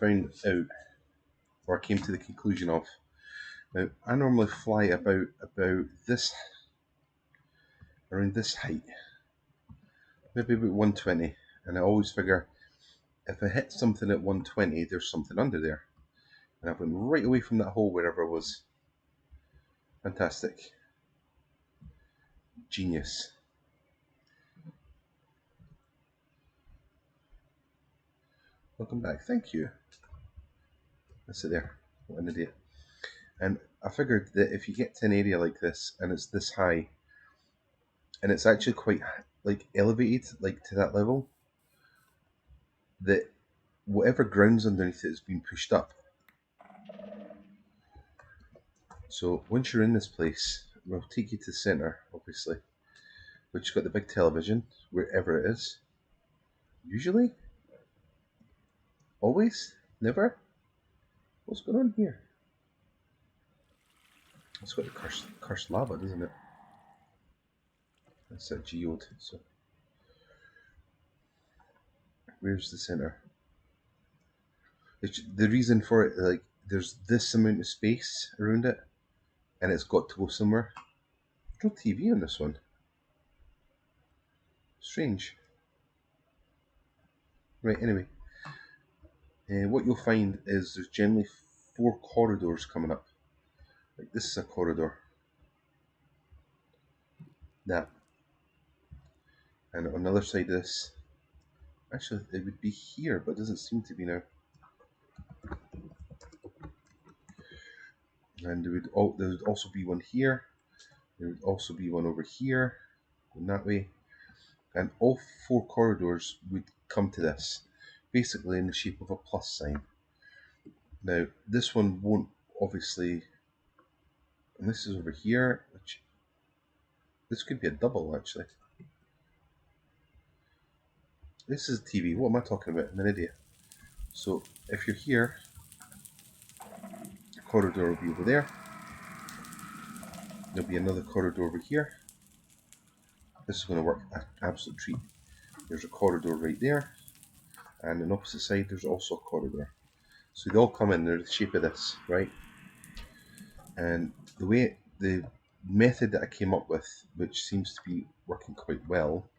Found out, or came to the conclusion of. Now, I normally fly about this, around this height, maybe about 120, and I always figure if I hit something at 120, there's something under there. And I went right away from that hole wherever it was. Fantastic. Genius. Welcome back. Thank you. That's it there. What an idiot. And I figured that if you get to an area like this and it's this high, and it's actually quite like elevated, like to that level, that whatever ground's underneath it is being pushed up. So once you're in this place, we'll take you to the center, obviously, which has got the big television, wherever it is. Usually? Always? Never? What's going on here? It's got the cursed lava, doesn't it? That's a geode. So where's the center? The reason for it, like, there's this amount of space around it, and it's got to go somewhere. There's no TV on this one. Strange. Right, anyway. What you'll find is there's generally 4 corridors coming up. Like, this is a corridor. That. And on the other side of this, actually it would be here, but it doesn't seem to be now. And there would also be one here. There would also be one over here, going that way. And all 4 corridors would come to this, basically in the shape of a plus sign. Now, this one won't obviously, and this is over here, which this could be a double actually. This is TV. What am I talking about? I'm an idiot. So if you're here, the corridor will be over there. There'll be another corridor over here. This is going to work an absolute treat. There's a corridor right there, and on the opposite side there's also a corridor. So they all come in, they're the shape of this, right? And the method that I came up with, which seems to be working quite well,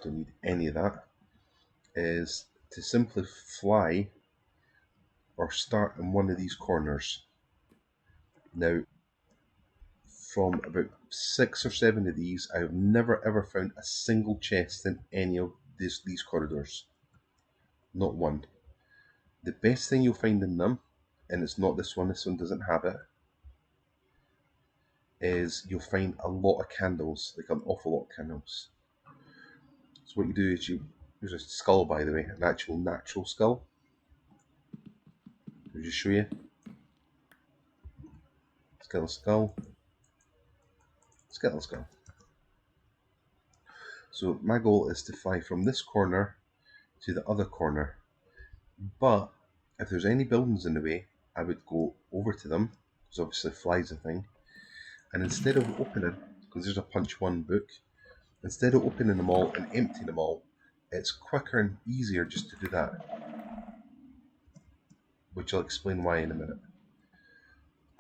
don't need any of that, is to simply fly or start in one of these corners. Now, from about 6 or 7 of these, I have never ever found a single chest in any of these corridors. Not one. The best thing you'll find in them, and it's not this one doesn't have it, is you'll find a lot of candles, like an awful lot of candles. So what you do is there's a skull, by the way, an actual natural skull. I'll just show you. Skeletal skull. Skeletal skull. So my goal is to fly from this corner to the other corner. But if there's any buildings in the way, I would go over to them, because obviously fly's a thing. And instead of opening, because there's a punch 1 book, instead of opening them all and emptying them all, it's quicker and easier just to do that, which I'll explain why in a minute.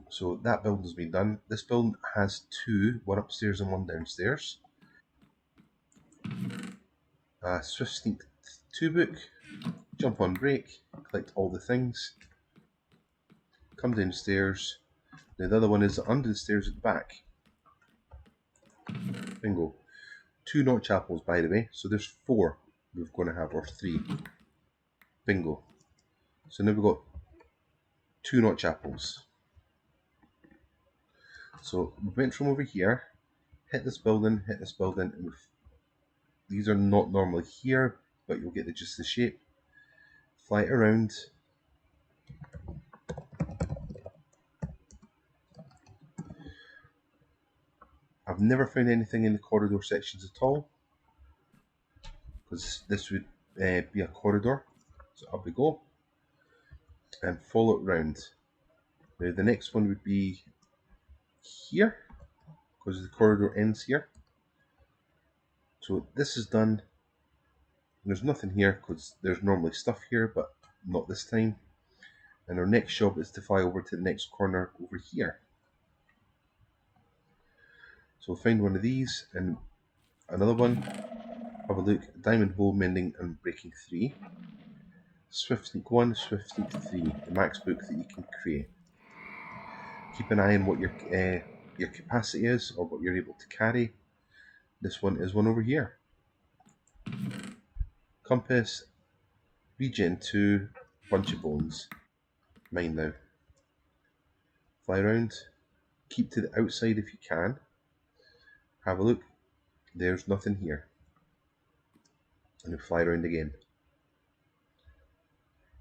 So that building's been done. This building has 2, one upstairs and one downstairs. Swift Sneak 2 book, jump on break, collect all the things, come downstairs. Now the other one is under the stairs at the back. Bingo. 2 notch apples, by the way, so there's 4 we're going to have, or 3. Bingo. So now we've got 2 notch apples. So we went from over here, hit this building, and these are not normally here, but you'll get just the shape. Fly it around. I've never found anything in the corridor sections at all, because this would be a corridor. So up we go, and follow it round. Now the next one would be here, because the corridor ends here. So this is done. There's nothing here because there's normally stuff here, but not this time. And our next job is to fly over to the next corner over here. So we'll find one of these and another one. Have a look. Diamond hole, mending and breaking 3. Swift sneak 1, swift sneak 3. The max book that you can create. Keep an eye on what your capacity is, or what you're able to carry. This one is one over here. Compass, regen 2, bunch of bones. Mine now. Fly around. Keep to the outside if you can. Have a look. There's nothing here. And then fly around again.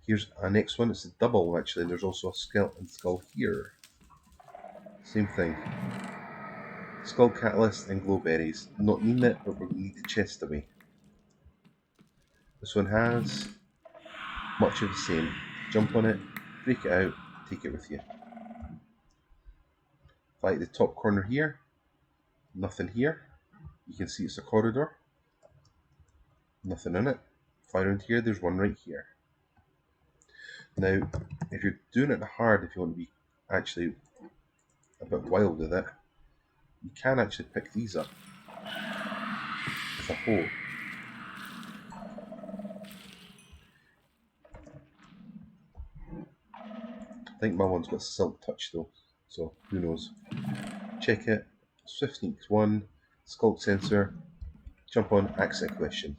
Here's a next one. It's a double actually. There's also a skeleton skull here. Same thing. Skull catalyst and glowberries. Not needing it, but we're going to need the chest away. This one has much of the same. Jump on it, break it out, take it with you. Fly at the top corner here. Nothing here. You can see it's a corridor. Nothing in it. Fly around here. There's one right here. Now, if you're doing it hard, if you want to be actually a bit wild with it, you can actually pick these up with a hoe. I think my one's got silk touch though, so who knows. Check it. Swift sneaks 1, sculpt sensor, jump on, ask a question.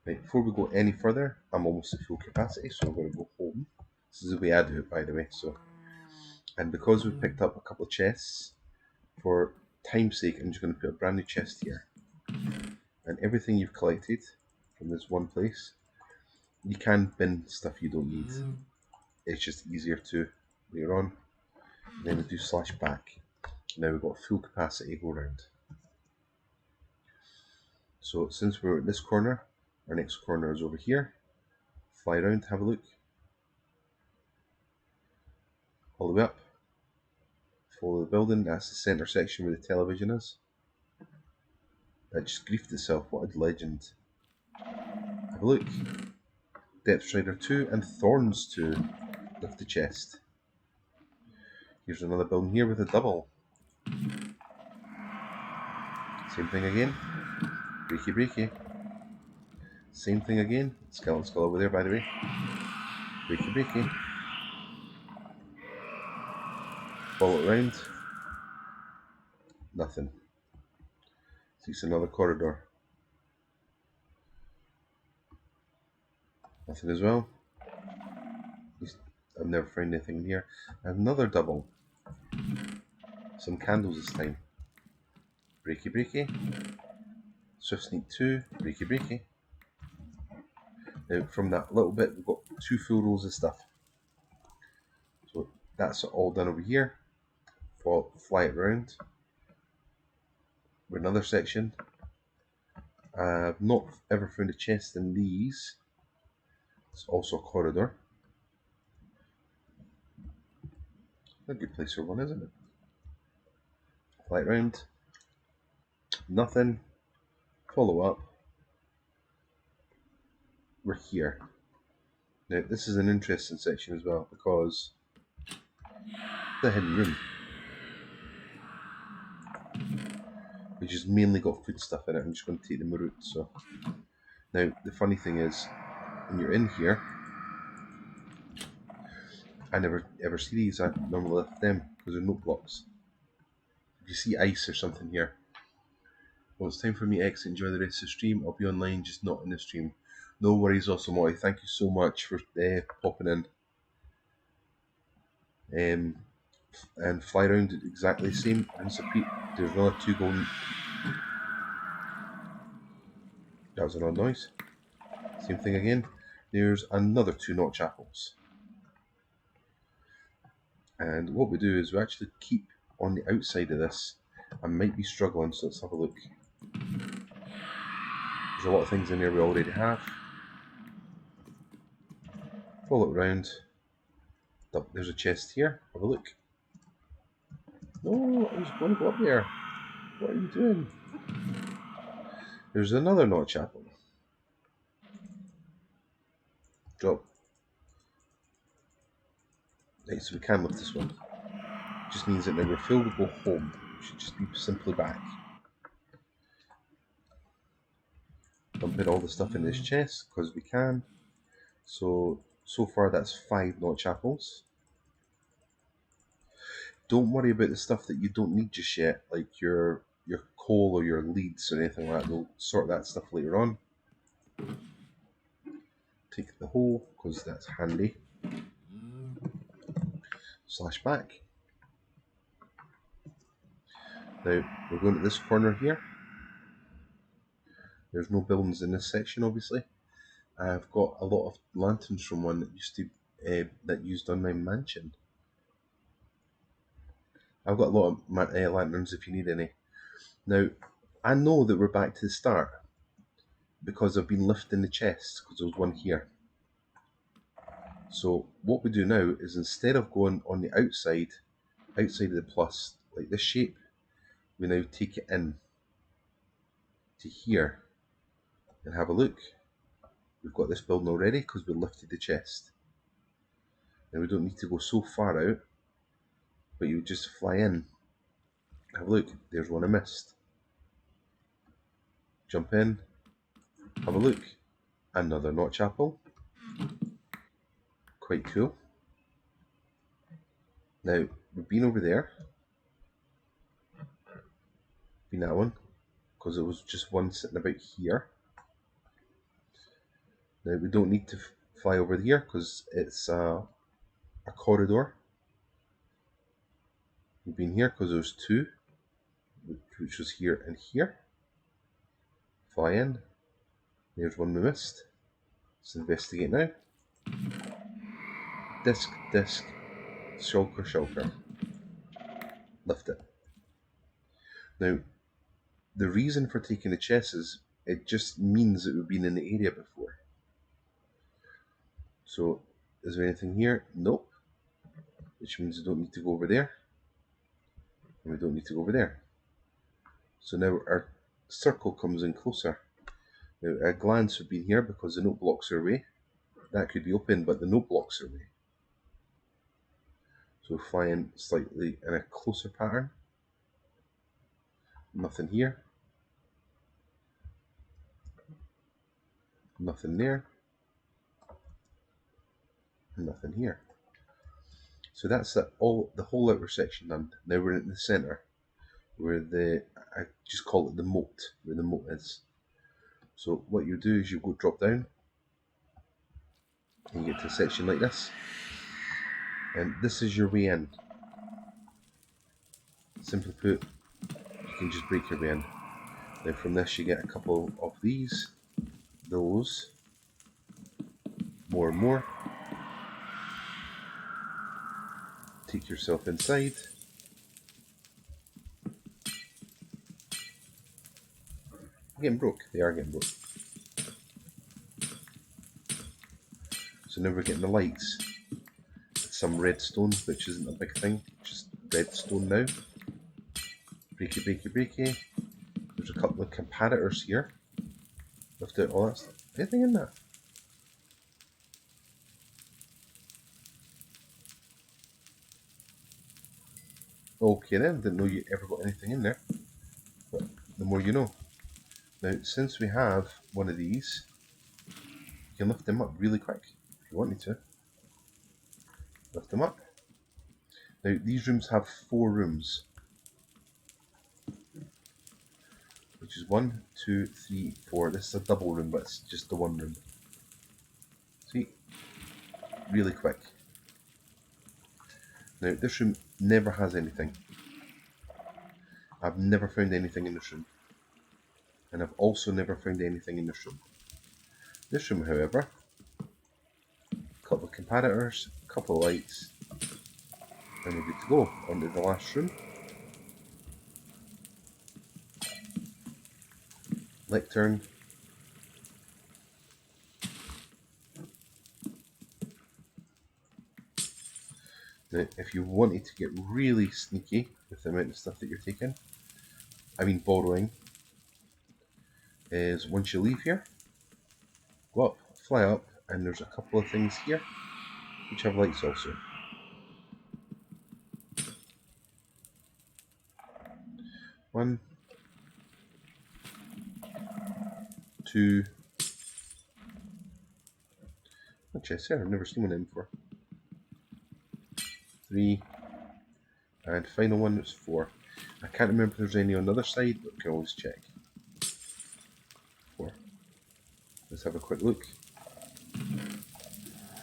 Right, before we go any further, I'm almost at full capacity, so I'm going to go home. This is the way I do it, by the way. So, and because we've picked up a couple of chests, for time's sake, I'm just going to put a brand new chest here. And everything you've collected from this one place, you can bin stuff you don't need. It's just easier to later on. And then we do /back. Now we've got full capacity to go around. So since we're at this corner, our next corner is over here. Fly around, have a look. All the way up. Follow the building, that's the centre section where the television is. That just griefed itself, what a legend. Have a look. Depth Strider 2 and Thorns 2. Lift the chest. Here's another building here with a double. Same thing again. Breaky breaky. Same thing again. Skeleton skull over there, by the way. Breaky breaky. Follow it around. Nothing. See, it's another corridor. Nothing as well. I've never found anything here. Another double. Some candles this time. Breaky breaky. Swift sneak 2. Breaky breaky. Now from that little bit we've got 2 full rows of stuff. So that's all done over here. Fly it around. We're another section. I've not ever found a chest in these. It's also a corridor. A good place for one, isn't it? Fly it around. Nothing. Follow up. We're here. Now this is an interesting section as well because it's a hidden room, which has mainly got food stuff in it. I'm just going to take them route. So now the funny thing is, when you're in here, I never ever see these. I normally left them because they're note blocks. If you see ice or something here, well, it's time for me to exit. Enjoy the rest of the stream. I'll be online, just not in the stream. No worries, Osomoi. Thank you so much for popping in. And fly around exactly the same. There's another 2 golden. That was an odd noise. Same thing again. There's another 2 notch apples. And what we do is we actually keep on the outside of this. I might be struggling, so let's have a look. There's a lot of things in there we already have. Follow it around. There's a chest here. Have a look. No, I was going to go up there. What are you doing? There's another notch apple. drop. Right, so we can lift this one. Just means that now we're filled, we go home. We should just be simply back. Dump in all the stuff in this chest, because we can. So far that's 5 notch apples. Don't worry about the stuff that you don't need just yet, like your coal or your leads or anything like that. We'll sort that stuff later on. Take the hole, because that's handy. Slash back. Now we're going to this corner here. There's no buildings in this section, obviously. I've got a lot of lanterns from one that used on my mansion. I've got a lot of lanterns if you need any. Now, I know that we're back to the start because I've been lifting the chests, because there was one here. So what we do now is, instead of going on the outside of the plus, like this shape, we now take it in to here and have a look. We've got this building already because we lifted the chest. Now we don't need to go so far out, but you just fly in. Have a look, there's one I missed. Jump in, have a look. Another notch apple. Quite cool. Now, we've been over there. Been that one, because there was just one sitting about here. Now, we don't need to fly over here because it's a corridor. We've been here because there's 2, which was here and here. Fly in. There's one we missed. Let's investigate now. Disc, shulker, shulker. Lift it. Now, the reason for taking the chest is it just means that we've been in the area before. So, is there anything here? Nope. Which means we don't need to go over there. And we don't need to go over there. So now our circle comes in closer. Now, a glance would be here because the note blocks are away. That could be open, but the note blocks are away. So fly in slightly in a closer pattern. Nothing here. Nothing there. And nothing here. So that's the whole outer section done. Now we're in the center, where I just call it the moat, where the moat is. So what you do is you go drop down, and you get to a section like this, and this is your way in. Simply put, you can just break your way in. Now from this you get a couple of these, those, more and more. Take yourself inside. Getting broke. They are getting broke. So now we're getting the lights. Some redstone, which isn't a big thing. Just redstone now. Breaky, breaky, breaky. There's a couple of comparators here. Lift out all that stuff. Anything in that? Okay then, didn't know you ever got anything in there. But the more you know. Now, since we have one of these, you can lift them up really quick if you want me to. Lift them up. Now, these rooms have 4 rooms, which is 1, 2, 3, 4. This is a double room, but it's just the one room. See? Really quick. Now, this room never has anything. I've never found anything in this room. And I've also never found anything in this room. This room, however, a couple of comparators, a couple of lights, and we're good to go. On to the last room. Lectern. Now, if you wanted to get really sneaky with the amount of stuff that you're taking, borrowing, is once you leave here, go up, fly up, And there's a couple of things here which have lights also. One, two, a chest there, I've never seen one in before. 3, and final one is 4. I can't remember if there's any on the other side, but we can always check. 4. Let's have a quick look.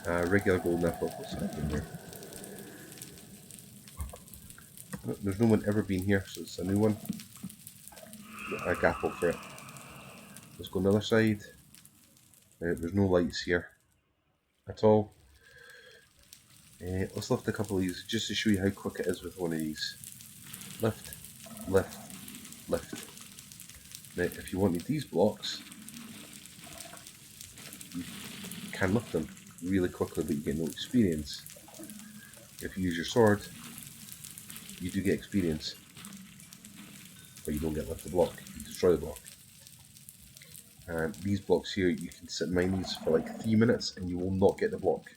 Regular golden apple. What's happening here? Oh, there's no one ever been here, so it's a new one. A apple for it. Let's go on the other side. There's no lights here at all. Let's lift a couple of these just to show you how quick it is with one of these. Lift, lift, lift. Now, if you wanted these blocks, you can lift them really quickly, but you get no experience. If you use your sword, you do get experience, but you don't get lift the block. You destroy the block. And these blocks here, you can sit and mine these for like 3 minutes, and you will not get the block.